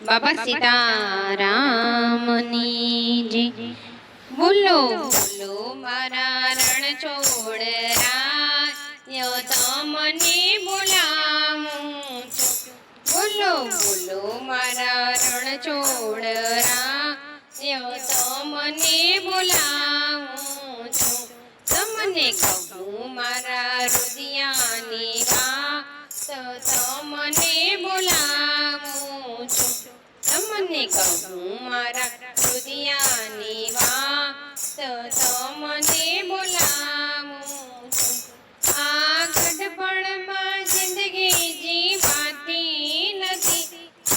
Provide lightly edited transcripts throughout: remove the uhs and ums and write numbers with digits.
બાબા સીતારામની જય। બોલો બોલો મારા રણ છોડરાયો તમને બોલાવું છું। બોલો બોલો મારા રણ છોડરાયો તમને બોલાવું છું। તમને કહું મારા રુદિયાની વાત તમને બોલાવું છું। તમને કહું મારા રુદિયાની વાત તમને બોલાવું છું। આ ગઢપણમાં જિંદગી જીવાતી નથી,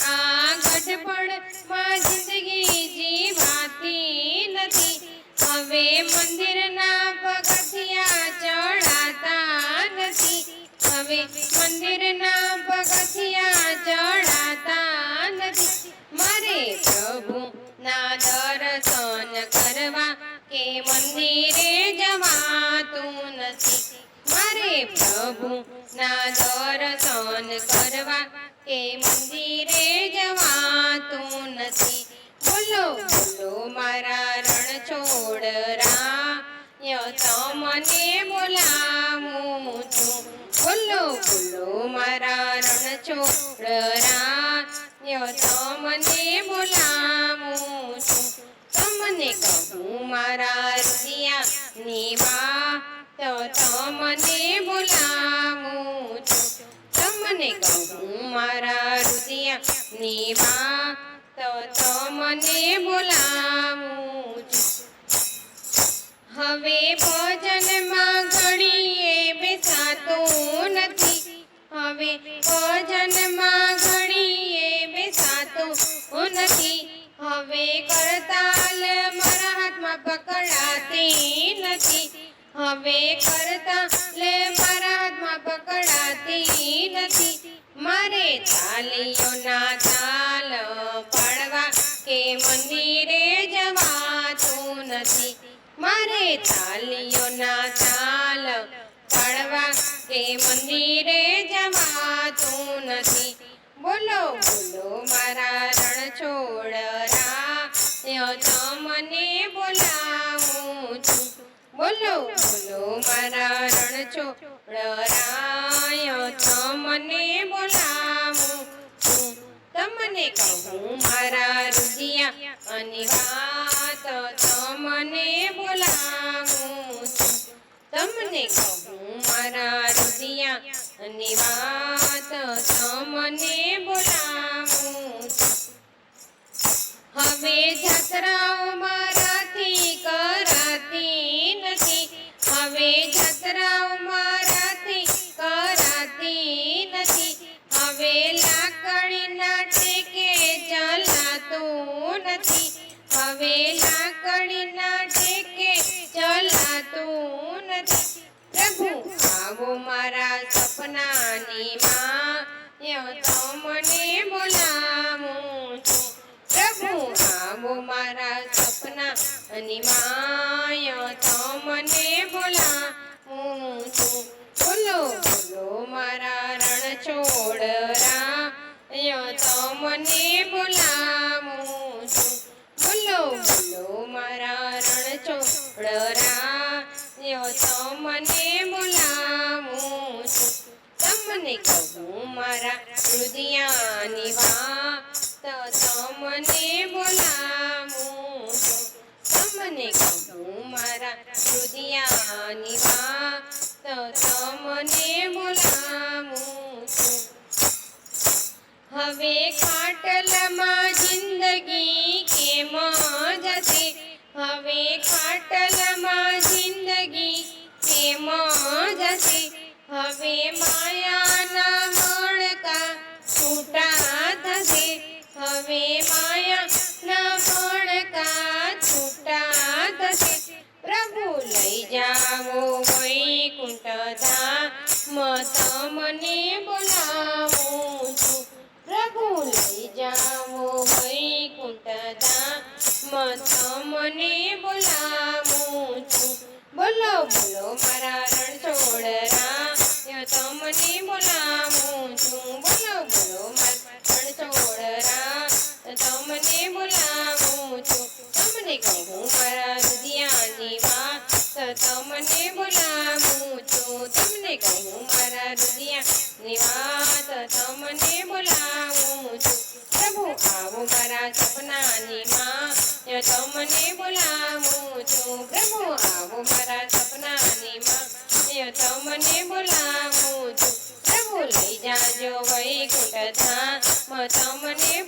આ ગઢપણમાં જિંદગી જીવાતી નથી। હવે મંદિરના પગથિયા ચડાતા નથી, હવે મંદિરના પગથિયા ચડાતા નથી। મારે પ્રભુના દર્શન કરવા કે મંદિરે જવાતું નથી, મારે પ્રભુના દર્શન કરવા કે મંદિરે જવાતું નથી। બોલો બોલો મારા રણ છોડરાયો તમને બોલાવું છું। બોલો બોલો મારા રણ છોડરાયો તમને બોલાવું છું। તમને કહું મારા રુદિયાની વાત તમને બોલાવું છું। તમને કહું મારા રુદિયાની વાત તમને બોલાવું છું। હવે ભજનમાં ઘડીએ બેસાતું નથી, હવે ભજનમાં ઘડીએ બેસાતું નથી। હવે કરતાલ મારા હાથમાં પકડાતી નથી, હવે કરતાલ મારા હાથમાં પકડાતી નથી। મારે તાલીઓના તાલ પાડવા કે મંદિરે જવાતું નથી, મારે તાલીઓના તાલ પાડવા કે મંદિરે જવાતું નથી। બોલો બોલો મારા રણ છોડરાયો તમને બોલાવું છું। બોલો બોલો મારા રણ છોડરાયો તમને બોલાવું છું। તમને કહું મારા રુદિયાની વાત તમને બોલાવું છું। તમને કહું મારા રુદિયાની વાત તમને બોલાવું છું। હવે જાત્રાઓ મારાથી કરાતી નથી, હવે જાત્રાઓ મારાથી કરાતી નથી। હવે લાકડીના ટેકે ચલાતું નથી, હવે લાકડીના ટેકે ચલાતું નથી। પ્રભુ આવો મારા સપનાની માં તમને બોલાવું છું। પ્રભુ આવો મારા સપનાની માં તમને બોલાવું છું। બોલો બોલો મારા રણ છોડરાયો તમને બોલાવું છું। બોલો બોલો મારા રણ છોડરાયો તમને બોલાવું છું। તમને કહું મારા રુદિયાની વાત તમને બોલાવું છું। તમને કહું મારા રુદિયાની વાત તમને બોલાવું છું। હવે ખાટલામાં જિંદગી કેમ જશે, હવે ખાટલામાં જિંદગી કેમ જશે। હવે માયાના મણકા છૂટા થશે, હવે માયાના મણકા છૂટા થશે। પ્રભુ લઈ જાઓ વૈકુંઠ ધામ તમને બોલાવું છું। પ્રભુ લઈ જાઓ વૈકુંઠ ધામ તમને બોલાવું છું। બોલો બોલો મારા રણ છોડરાયો તમને બોલાવું છું। બોલો બોલો મારા રણ છોડરાયો કહું મારા રુદિયાની વાત તમને બોલાવું છું તમને કહું મારા રુદિયાની વાત તમને બોલાવું છું પ્રભુ આવો મારા સપનાની માં તમને બોલાવું છું પ્રભુ આવો મારા સપનાની માં તમને બોલાવું છું પ્રભુ લઈ જાજો વૈકુંઠ ધામ તમને